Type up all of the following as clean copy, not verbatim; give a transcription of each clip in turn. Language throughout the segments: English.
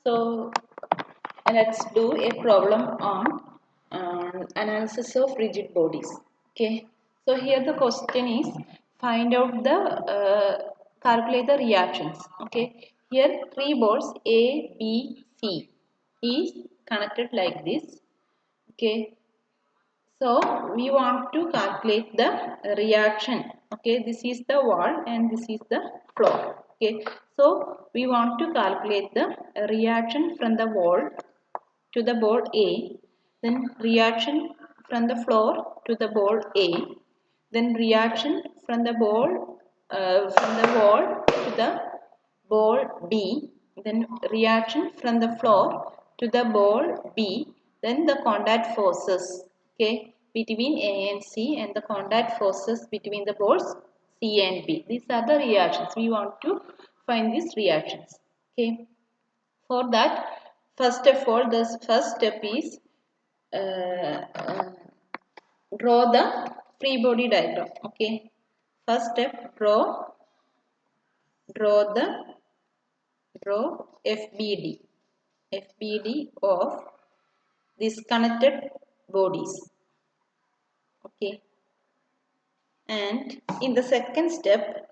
So let's do a problem on analysis of rigid bodies. Okay. So here the question is find out the calculate the reactions. Okay. Here three balls A, B, C is connected like this. Okay. So we want to calculate the reaction. Okay, this is the wall and this is the floor. Okay, so we want to calculate the reaction from the wall to the ball A, then reaction from the floor to the ball A, then reaction from the wall to the ball B, then reaction from the floor to the ball B, then the contact forces, okay, between A and C and the contact forces between the balls C and B. These are the reactions. We want to find these reactions. Okay. For that, first of all, the first step is uh, uh, draw the free body diagram. Okay. First step, draw the draw FBD. FBD of these connected bodies. Okay. And in the second step,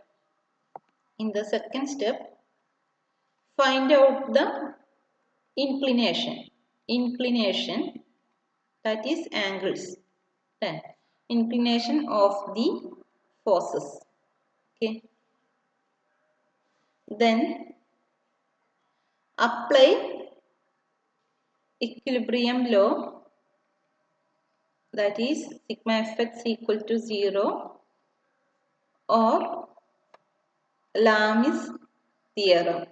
find out the inclination, that is angles, then inclination of the forces. Okay. Then apply equilibrium law, that is sigma fx equal to 0 or Lamis theorem.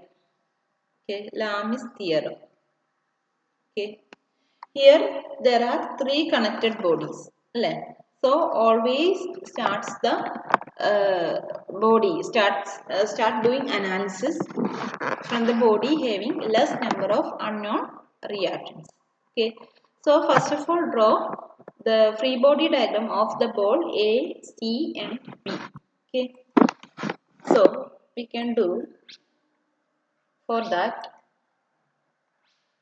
Okay, Lamis theorem. Okay. Here there are three connected bodies. So always starts the body start doing analysis from the body having less number of unknown reactions. Okay. So first of all, draw the free body diagram of the ball A, C and B. Okay. So we can do for that,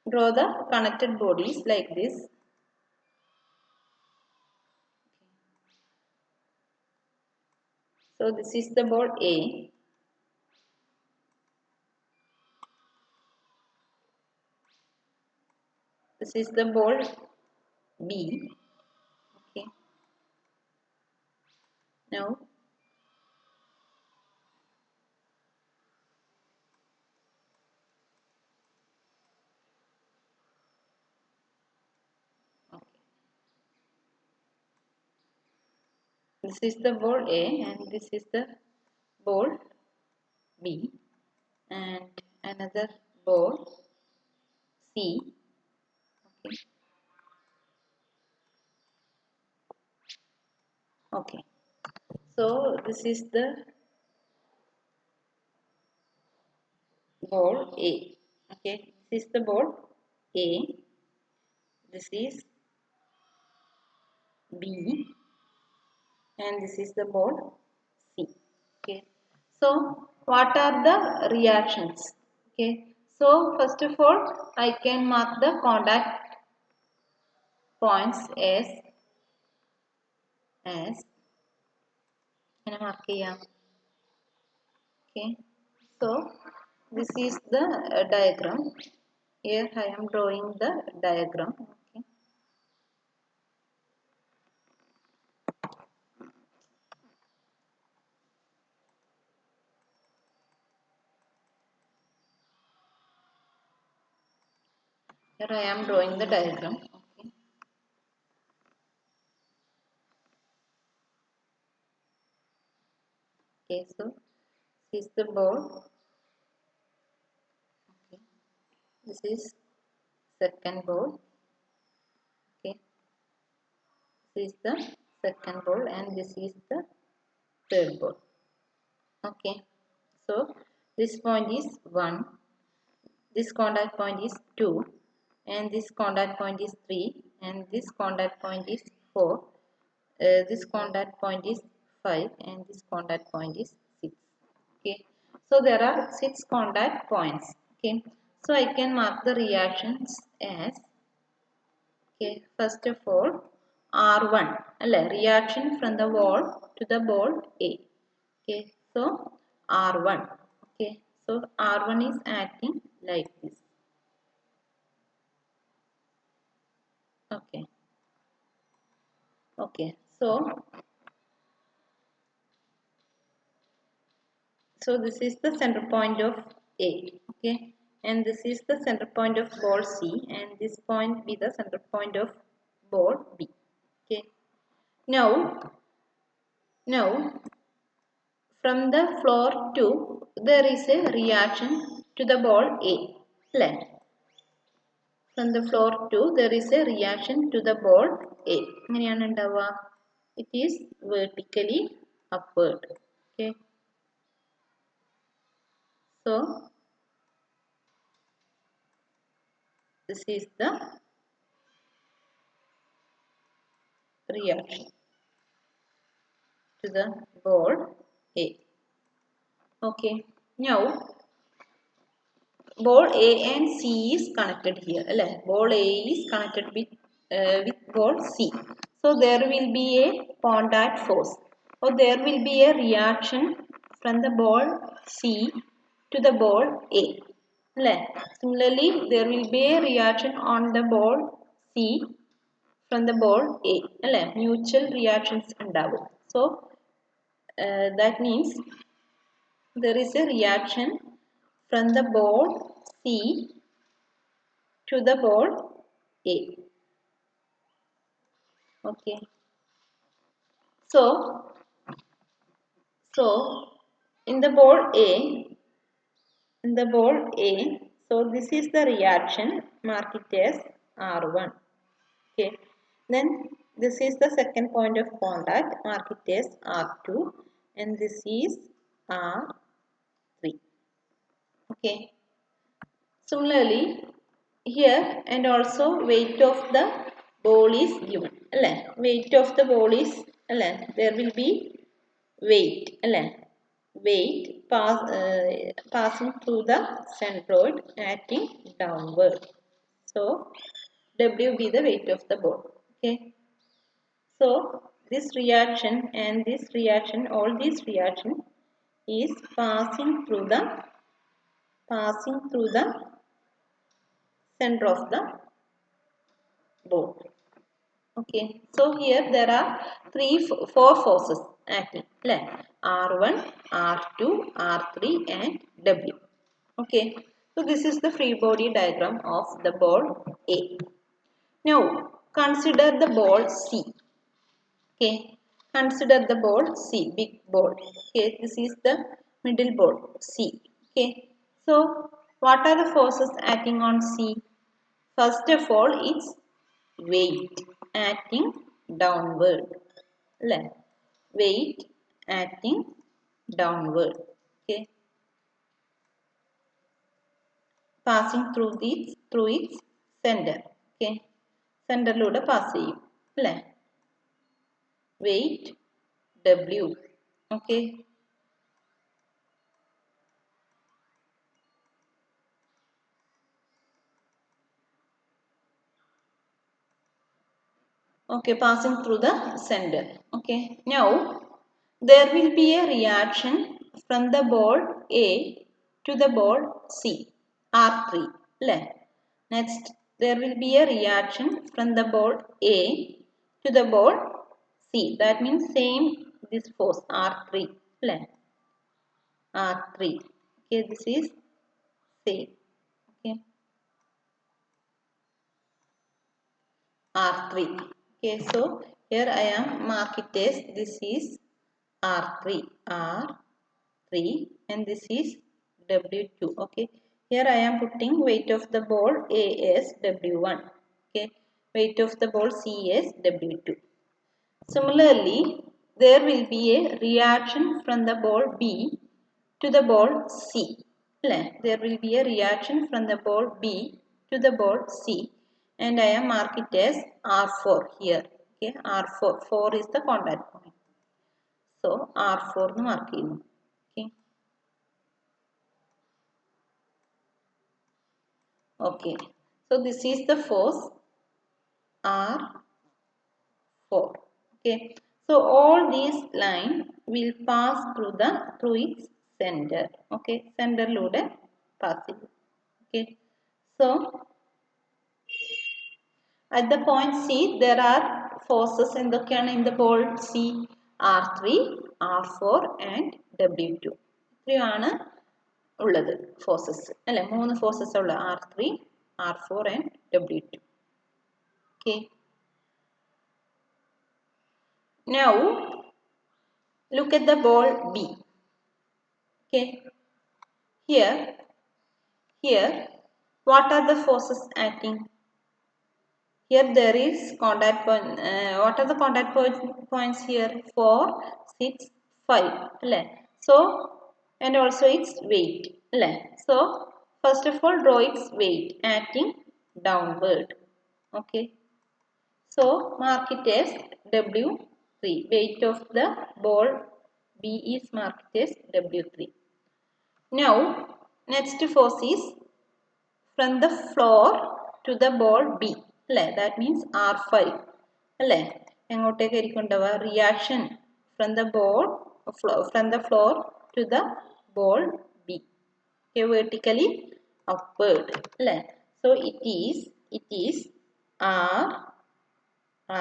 draw the connected bodies like this. So this is the ball A. This is the ball B. Okay. Now okay. This is the ball A and this is the ball B and another ball C. Okay. Okay. So this is the ball A. Okay. This is the ball A. This is B and this is the ball C. Okay. So what are the reactions? Okay. So first of all, I can mark the contact points as ഇങ്ങനെ mark ചെയ്യാം. Okay. So this is the diagram. Here I am drawing the diagram. Okay. Here I am drawing the diagram. Okay. Okay. So this is the ball. Okay. This is second ball. Okay. This is the second ball and this is the third ball. Okay. So this point is 1, this contact point is 2 and this contact point is 3 and this contact point is 4, this contact point is 5 and this contact point is 6. Okay. So there are 6 contact points. Okay. So I can mark the reactions as, okay, first of all, R1, reaction from the wall to the ball A. Okay, so R1. Okay, so R1 is acting like this. Okay, okay, so this is the center point of A. Okay, and this is the center point of ball C, and this point be the center point of ball B. Okay, now from the floor 2, there is a reaction to the ball A. Left. From the floor 2, there is a reaction to the ball A. It is vertically upward. Okay. So, this is the reaction to the ball A. Okay. Now, ball A and C is connected here. Ball A is connected with ball C. So there will be a contact force, or there will be a reaction from the ball C to the ball A. Similarly, there will be a reaction on the ball C from the ball A. Mutual reactions ഉണ്ടാവും. So that means there is a reaction from the ball C to the ball A. Okay. So, so in the ball A, so this is the reaction, mark it as R1. Okay. Then this is the second point of contact, mark it as R2, and this is R3. Okay. Similarly, here and also weight of the ball is given. Weight of the ball is, there will be weight. Weight passing through the centroid acting downward. So, W be the weight of the ball. Okay. So, this reaction and this reaction, all these reaction is passing through the center of the ball. Okay, so here there are four forces acting. R1, R2, R3 and W. Okay, so this is the free body diagram of the ball A. Now consider the ball C. Okay, consider the ball C, big ball. Okay, this is the middle ball C. Okay, so what are the forces acting on C? First of all, it's weight acting downward. Weight acting downward. Okay, passing through its center. Okay, സെൻറ്ററിലൂടെ pass ചെയ്യും അല്ലേ weight W. Okay. Okay, passing through the center. Okay, now there will be a reaction from the ball A to the ball C, R3. Next, there will be a reaction from the ball A to the ball C. That means same this force R3. R3. Okay, this is same. Okay, R3. Okay, so here I am mark it as this is R3, R3, and this is W2. Okay, here I am putting weight of the ball A as W1. Okay, weight of the ball C as W2. Similarly, there will be a reaction from the ball B to the ball C. There will be a reaction from the ball B to the ball C, and I am mark it as R4 here. Okay, R4. 4 is the contact point. So R4 എന്ന് mark ചെയ്യുന്നു. Okay. Okay, so this is the force R4. Okay, so all these line will pass through its center. Okay, center lode pass it. Okay, so at the point C, there are forces in the ball C, R3, R4 and W2. ഇത്രയാണ് ഉള്ളത് forces അല്ലെ, 3 forces ഉള്ള R3, R4 and W2. Okay. Now look at the ball B. Okay. Here, what are the forces acting? Here there is contact point. What are the contact points here? 4, 6, 5. So, and also its weight. So, first of all, draw its weight acting downward. Okay. So, mark it as W3. Weight of the ball B is marked as W3. Now, next force is from the floor to the ball B. That means R5. Reaction from the floor to the ball B. Okay, vertically upward. So it is R5.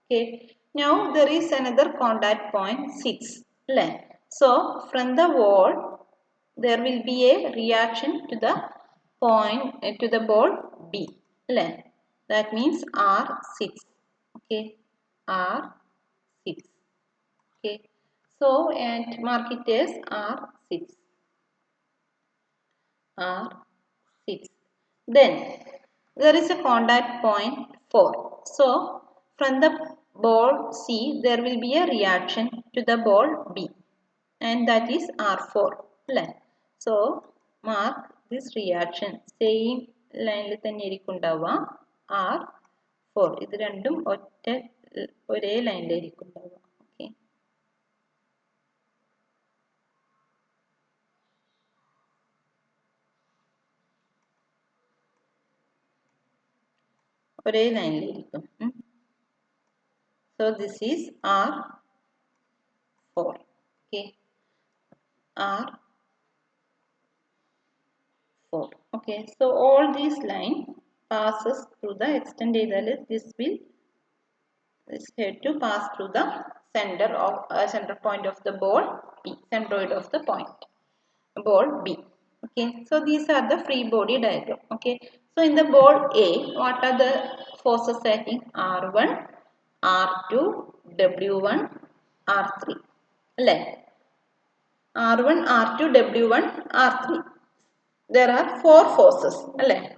Okay. Now there is another contact point 6. So from the wall there will be a reaction to the point to the ball B. That means R6. Okay, R6. Okay, so and mark it as R6. R6. Then there is a contact point 4. So from the ball C there will be a reaction to the ball B, and that is R4. So mark this reaction. Same line തന്നെ ആയിരിക്കും ഉണ്ടാവുക R4. ഇത് രണ്ടും ഒരേ ലൈനിലായിരിക്കും ഉണ്ടാവുക. Okay, ഒരേ ലൈനിലായിരിക്കും. So this is R4. Okay, R4. Okay, so all these line passes through the extend this head to pass through the center point of the ball B, centroid of the point ball B. Okay, so these are the free body diagram. Okay, so in the ball A, what are the forces acting? R1, R2, W1, R3. R1, R2, W1, R3. There are 4 forces.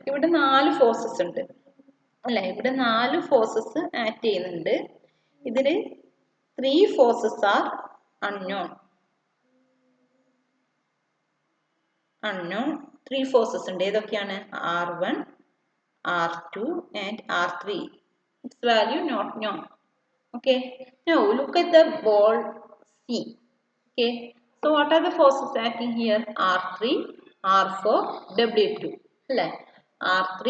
ഇവിടെ 4 forces ഉണ്ട്. ഇവിടെ 4 forces act ചെയ്യുന്നുണ്ട്. ഇതിൽ 3 forces are unknown. 3 forces ഉണ്ട്. ഏതൊക്കെയാണ്? R1, R2 and R3. Its value not known. Okay, now look at the ball C. Okay, so what are the forces acting here? R3, R4, W2. R3,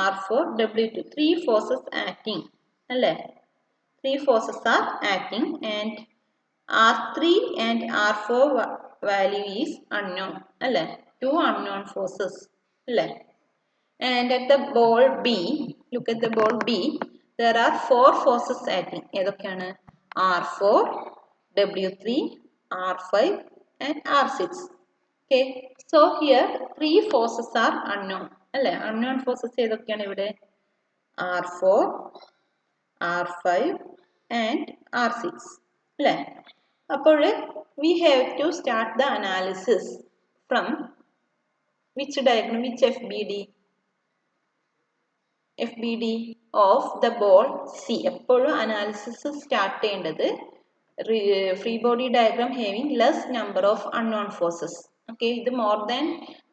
R4, W2. 3 forces acting. 3 forces are acting, and R3 and R4 value is unknown. 2 unknown forces. And at the ball B, look at the ball B, there are 4 forces acting. R4, W3, R5 and R6. Okay, so here 3 forces are unknown. Unknown forces R4, R5 and R6. We have to start the analysis from which diagram, which FBD of the ball C. Analysis start free body diagram having less number of unknown forces. Okay, the more than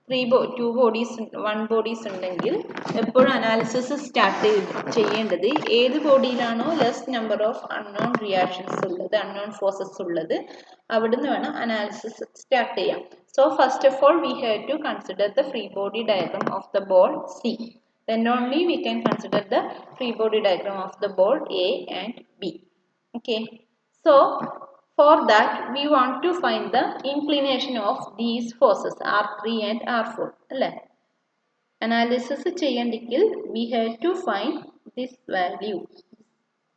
two bodies, one bodies ഉണ്ടെങ്കിൽ എപ്പോഴും analysis start ചെയ്യേണ്ടത് ഏത് ബോഡിയിലാണോ less number of unknown reactions ഉള്ളത്, unknown forces ഉള്ളത്, അവിടുന്ന് വേണം analysis start ചെയ്യാം. So first of all we have to consider the free body diagram of the ball C. Then only we can consider the free body diagram of the ball A and B. Okay. So for that we want to find the inclination of these forces R3 and R4. അല്ലേ? Analysis ചെയ്യണ്ടെങ്കിൽ we have to find this value.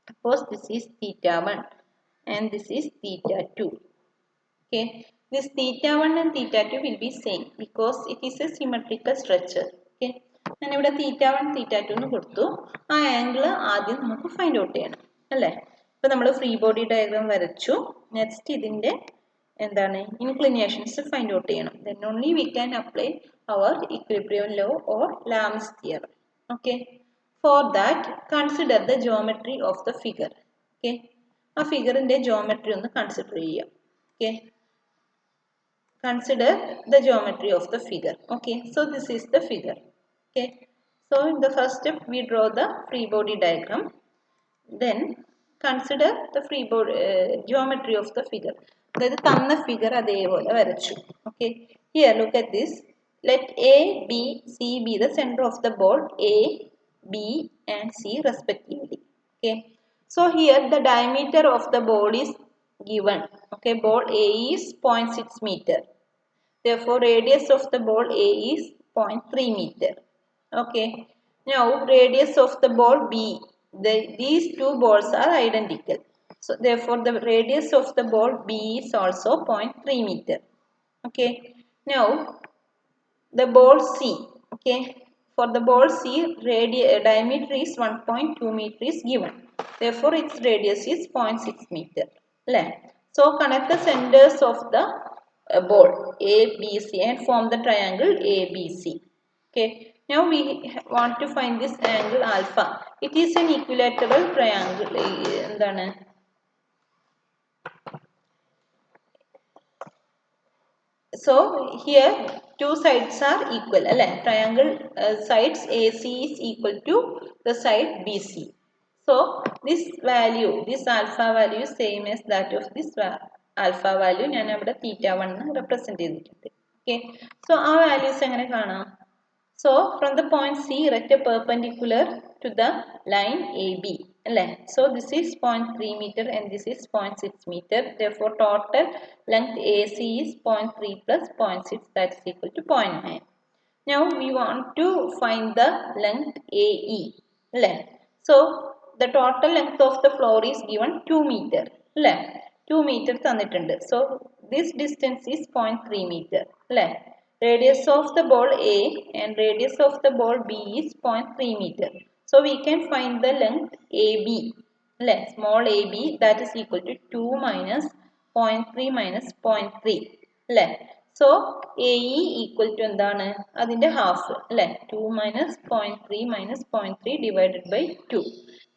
Suppose this is theta 1 and this is theta 2. Okay. This theta 1 and theta 2 will be same because it is a symmetrical structure. Okay. ഞാൻ ഇവിടെ തീറ്റ 1 തീറ്റ 2 എന്ന് കൊടുത്തു. ആ angle ആദ്യം നമുക്ക് find out ചെയ്യണം അല്ലേ? ഇപ്പം നമ്മൾ ഫ്രീ ബോഡി ഡയഗ്രാം വരച്ചു. നെക്സ്റ്റ് ഇതിൻ്റെ എന്താണ് ഇൻക്ലിനേഷൻസ് ഫൈൻഡ് ഔട്ട് ചെയ്യണം. Then only we can apply our equilibrium law or Lami's theorem. Okay. For that consider the geometry of the figure. Okay. ആ ഫിഗറിൻ്റെ ജോമെട്രി ഒന്ന് കൺസിഡർ ചെയ്യാം. Okay. Consider the geometry of the figure. Okay, so this is the figure. Okay, so in the first step we draw the free body diagram. Then consider the free body geometry of the figure. That is the figure adevole varachu. Okay, here look at this. Let A, B, C be the center of the ball A, B and C respectively. Okay, so here the diameter of the ball is given. Okay, ball A is 0.6 meter. Therefore, radius of the ball A is 0.3 meter. Okay. Now, radius of the ball B. These two balls are identical. So, therefore, the radius of the ball B is also 0.3 meter. Okay. Now, the ball C. Okay. For the ball C, diameter is 1.2 meter is given. Therefore, its radius is 0.6 meter. So, connect the centers of the ball A, B, C and form the triangle ABC. Okay. Now we want to find this angle alpha. It is an equilateral triangle. So here two sides are equal. Triangle sides AC is equal to the side BC. So this value, this alpha value is same as that of this alpha value. ഞാൻ അവിടെ theta 1 represent ചെയ്തിട്ടുണ്ട്. Okay. So ആ values എങ്ങനെ കാണാം? So from the point C, erect a perpendicular to the line AB. So this is 0.3 meter and this is 0.6 meter. Therefore total length AC is 0.3 plus 0.6, that is equal to 0.9. Now we want to find the length AE. So the total length of the floor is given 2 meter. 2 meter തന്നിട്ടുണ്ട്. So this distance is 0.3 meter. Radius of the ball A and radius of the ball B is 0.3 meter. So we can find the length AB. Small AB, that is equal to 2 minus 0.3 minus 0.3. So AE equal to എന്താണ് അതിന്റെ half. 2 minus 0.3 minus 0.3 divided by 2.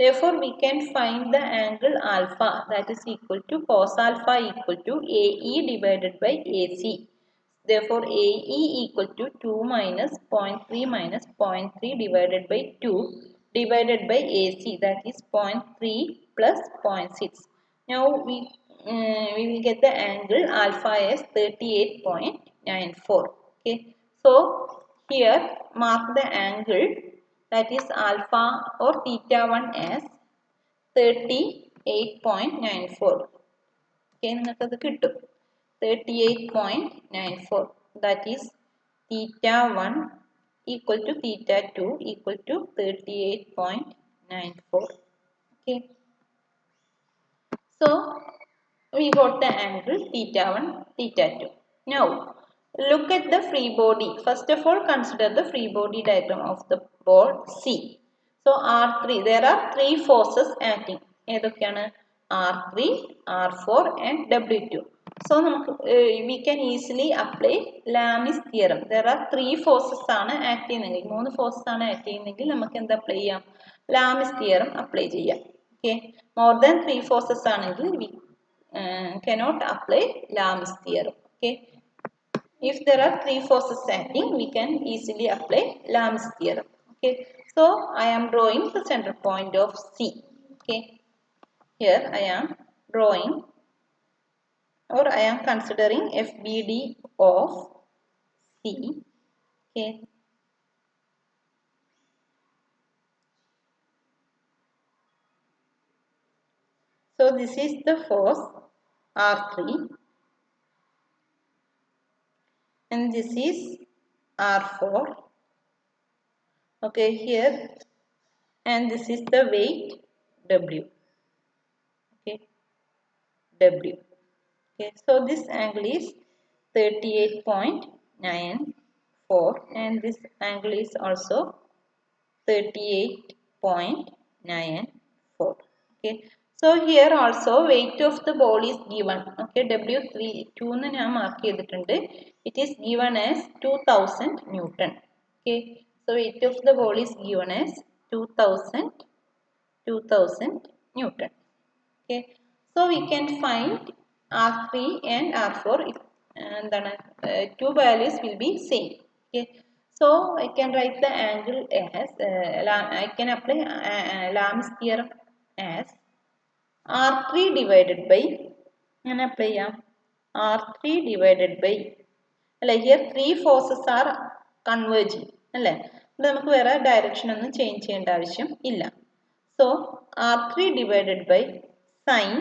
Therefore we can find the angle alpha, that is equal to cos alpha equal to AE divided by AC. Therefore AE equal to 2 minus 0.3 minus 0.3 divided by 2 divided by AC, that is 0.3 plus 0.6. Now we will get the angle alpha as 38.94. Okay. So here mark the angle, that is alpha or theta 1 as 38.94. Okay, നിങ്ങൾക്കത് കിട്ടും. 38.94, that is theta 1 equal to theta 2 equal to 38.94. Okay. So we got the angle theta 1, theta 2. Now look at the free body. First of all, consider the free body diagram of the ball C. So R3, there are three forces acting. ഏതൊക്കെയാണ്? R3, R4 and W2. So we can easily apply Lami's theorem. There are three forces ആണ് act ചെയ്യുന്നതെങ്കിൽ, മൂന്ന് forces ആണ് act ചെയ്യുന്നതെങ്കിൽ നമുക്ക് എന്താ apply ചെയ്യാം? Lami's theorem apply ചെയ്യാം. Okay. More than three forces ആണെങ്കിൽ we cannot apply Lami's theorem. Okay. if there are three forces acting, we can easily apply Lam's theorem. Okay, so I am drawing the center point of C. Okay, here I am drawing, or I am considering FBD of C. Okay, so this is the force R3 and this is R4. Okay, here, and this is the weight W. Okay, W. Okay, so this angle is 38.94 and this angle is also 38.94. Okay, so here also weight of the ball is given. Okay, W2 ന്ന് ഞാൻ mark ചെയ്തിട്ടുണ്ട്. It is given as 2000 Newton. Okay, so weight of the ball is given as 2000 Newton. Okay, so we can find R3 and R4. Two values will be same. Okay, so I can write the angle as I can apply Lam's theorem as R3 divided by R3 divided by here three forces are converging. നമുക്ക് വേറെ direction ഒന്നും change ചെയ്യേണ്ട ആവശ്യം ഇല്ല. So R3 divided by sine,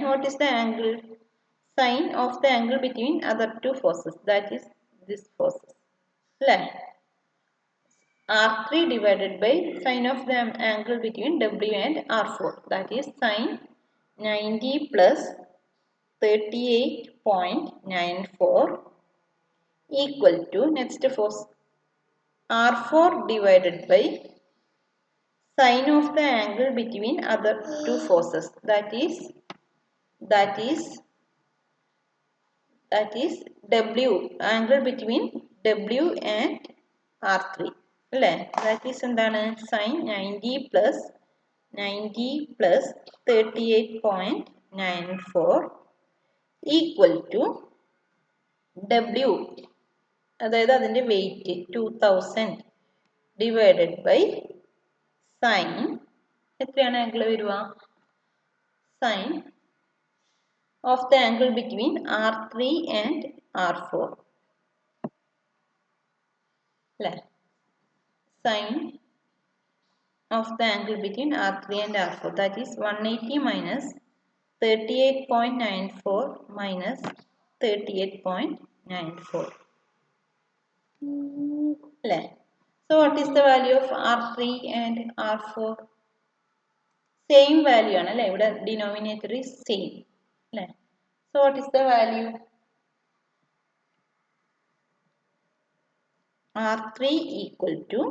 what is the angle? Sine of the angle between other two forces, that is this forces. R3 divided by sine of the angle between W and R4, that is sine 90 plus 38.94 equal to next force R4 divided by sine of the angle between other two forces, that is W, angle between W and R3. That is sine 90 plus 38.94 equal to W, അതായത് അതിന്റെ weight 2000 divided by sine, എത്രയാണ് angle വരുക? Sine of the angle between R3 and R4. Sine of the angle between R3 and R4, that is 180 minus 38.94 minus 38.94. So what is the value of R3 and R4? Same value ആണ് ഇവിടെ denominator is same. So what is the value? R3 equal to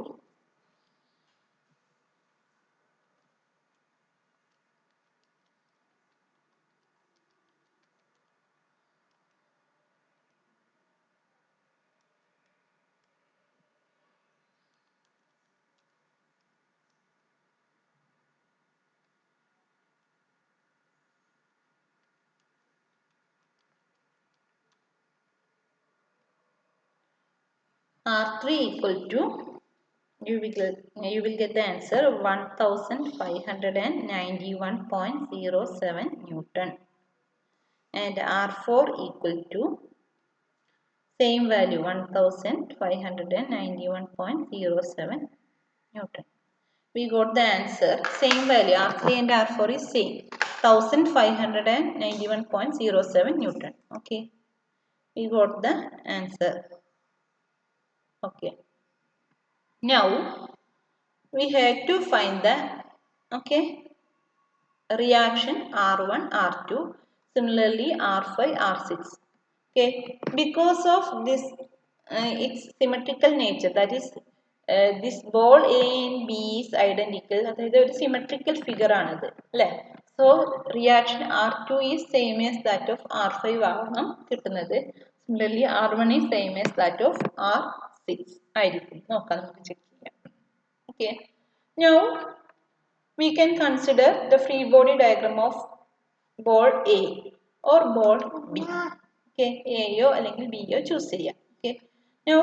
R3 equal to, you will get the answer 1591.07 Newton, and R4 equal to same value 1591.07 Newton. We got the answer, same value, R3 and R4 is same, 1591.07 Newton. Okay, we got the answer. Okay, now we have to find the reaction R1, R2, similarly R5, R6. Okay, because of this its symmetrical nature, that is this ball A and B is identical, അതായത് ഒരു symmetrical figure ആണത് അല്ലേ? So reaction R2 is same as that of R5 ആകണം കിട്ടുന്നത്. Similarly R1 is same as that of R6 ആയിരിക്കും. നോക്കാം, നമുക്ക് check ചെയ്യാം. Okay, now we can consider the free body diagram of ball A or ball B. Okay, എയോ അല്ലെങ്കിൽ ബിയോ choose ചെയ്യാം. Okay, now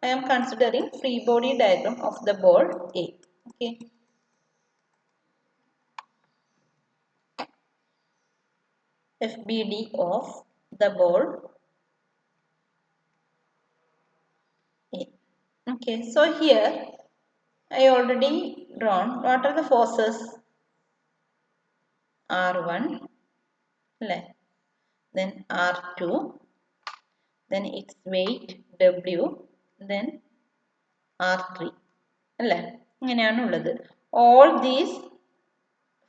I am considering free body diagram of the ball A. Okay, FBD of the ball A. Okay, so here I already drawn what are the forces. R1, then R2, then its weight W, then R3. അല്ലേ, ഇങ്ങനെയാണുള്ളത്. All these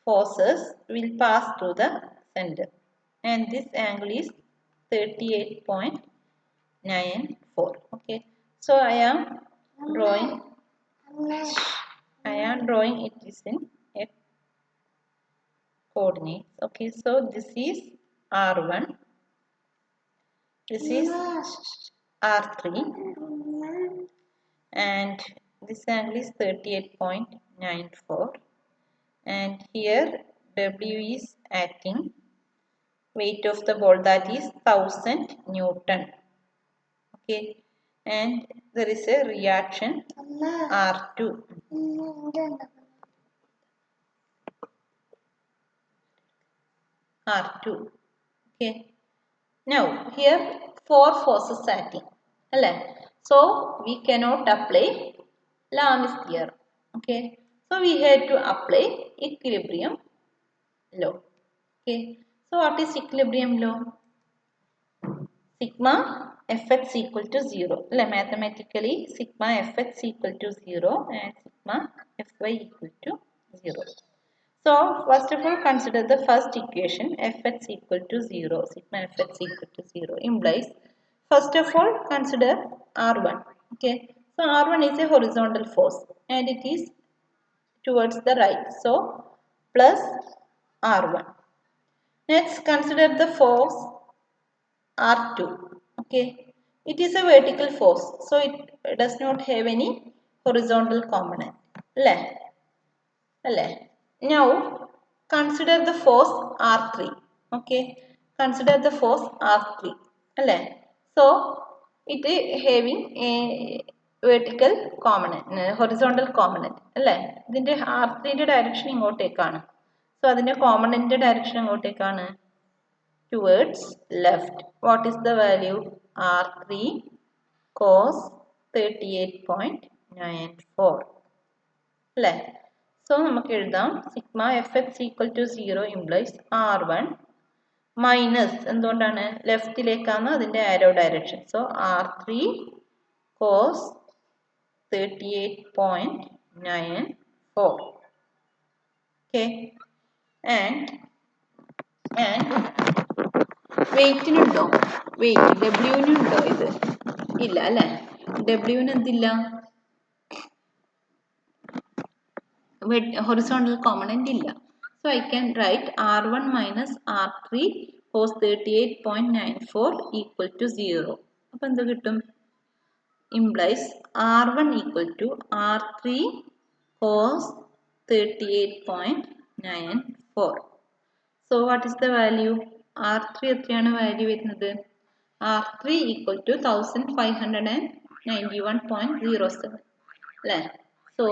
forces will pass through the center and this angle is 38.94. Okay, so I am drawing it is in X coordinates. Okay, so this is R1, this is R3, and this angle is 38.94, and here W is acting weight of the ball, that is 1000 Newton. Okay, and there is a reaction R2. Okay, now here 4 forces acting. So we cannot apply Lami's theorem. Okay, so we had to apply equilibrium law. Okay, so what is equilibrium law? Sigma fx equal to 0. Mathematically sigma fx equal to 0 and sigma fy equal to 0. So first of all consider the first equation fx equal to 0. Sigma fx equal to 0 implies, first of all consider R1. Okay, so R1 is a horizontal force and it is towards the right, so plus R1. Next consider the force R2. Okay, it is a vertical force, so it does not have any horizontal component. Now consider the force R3. Okay, consider the force R3. So it is having a vertical component, horizontal component. ഇതിന്റെ R3 ന്റെ direction ഇങ്ങോട്ടേക്കാണ്. So അതിന്റെ component direction എങ്ങോട്ടേക്കാണ്? Towards left. What is the value? R3 cos 38.94. So നമുക്ക് എഴുതാം sigma fx equal to 0 implies R1 minus എന്തുകൊണ്ടാണ് ലെഫ്റ്റിലേക്കാണ് അതിന്റെ arrow direction. So R3 cos 38.94. Okay, and വെയിറ്റിനുണ്ടോ? Wait ഡബ്ല്യുവിനുണ്ടോ? ഇത് ഇല്ല അല്ലേ, ഡബ്ല്യുവിന് എന്തില്ല, ഹൊറിസോണ്ടൽ കോമ്പണന്റ് ഇല്ല. So I can write R1 minus R3 cos 38.94 equal to 0. അപ്പം എന്ത് കിട്ടും? implies R1 equal to R3 cos 38.94. So what is the value? R3 എത്രയാണ് value വരുന്നത്? R3 equal to 1591.07. അല്ലേ, so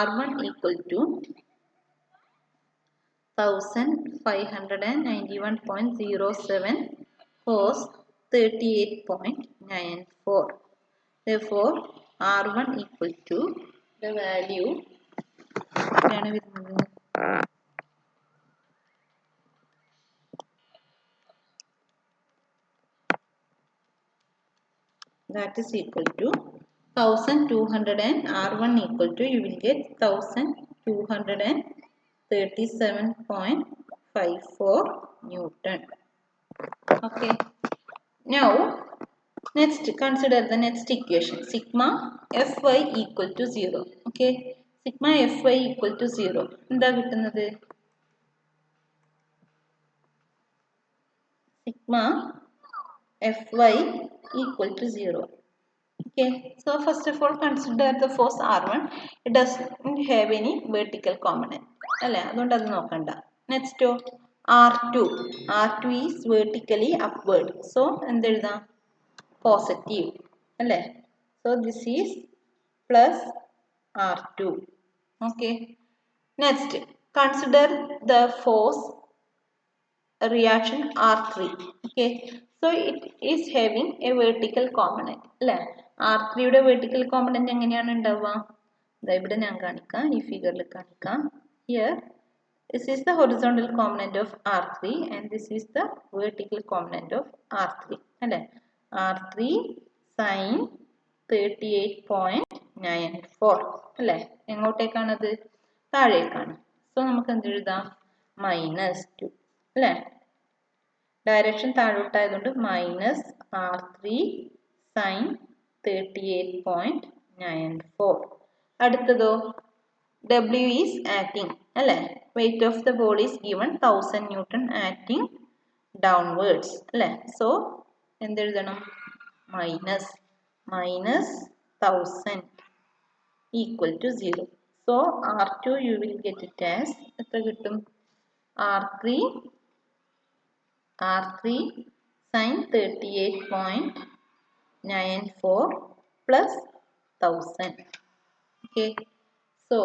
R1 equal to 1591.07 cos 38.94. Therefore R1 equal to the value എത്രയാണ് വരുന്നത്? That is equal to 1200 and R1 equal to, you will get 1237.54 Newton. Okay, now next consider the next equation sigma fy equal to 0. Okay, sigma fy equal to 0 എന്താ കിട്ടുന്നത്? sigma fy equal to 0. Okay, so first of all consider the force R1. It doesn't have any vertical component. അതുകൊണ്ട് അത് നോക്കണ്ട. Next R2. R2 is vertically upward. So, എന്തെഴുതാം? Positive. അല്ലേ? So, this is plus R2. Okay. Next, consider the force reaction R3. Okay. So, it is having a vertical component. അല്ലേ? R3 യുടെ vertical component എങ്ങനെയാണ് ഉണ്ടാവുക? ഇവിടെ ഞാൻ കാണിക്കാം. ഈ ഫിഗറിൽ കാണിക്കാം. Here, this is the horizontal component of R3 and this is the vertical component of R3. അല്ലേ? R3 sin 38.94. അല്ലേ? എങ്ങോട്ടേക്കാണത്? താഴേക്കാണ്. സോ നമുക്ക് എന്ത് എഴുതാം? -2. അല്ലേ? ഡയറക്ഷൻ താഴോട്ടായതുകൊണ്ട് -R3 sin 38.94. അടുത്തതോ W is acting അല്ലേ? Weight of the ball is given 1000 Newton acting downwards അല്ലേ? So എന്തെഴുതണം? -1000 equal to 0. So R2 you will get it as എത്ര കിട്ടും? R3 sin 38.94 plus 1000. Okay. So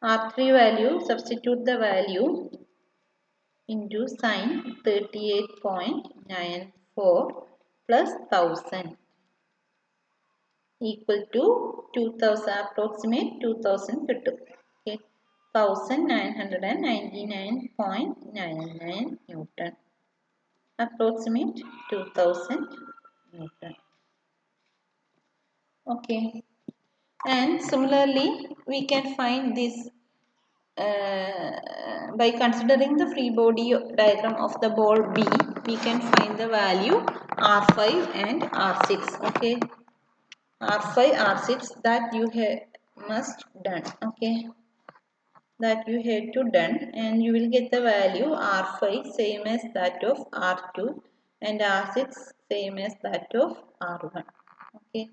R3 value, substitute the value into sin 38.94 plus 1000 equal to 2000, approximate 2000 കിട്ടും. Okay. 1999.99 Newton. Approximate 2000 Newton. Okay. And similarly, we can find this by considering the free body diagram of the ball B. We can find the value R5 and R6. Okay. R5, R6 that you must done. Okay. That you had to done and you will get the value R5 same as that of R2 and R6 same as that of R1. Okay.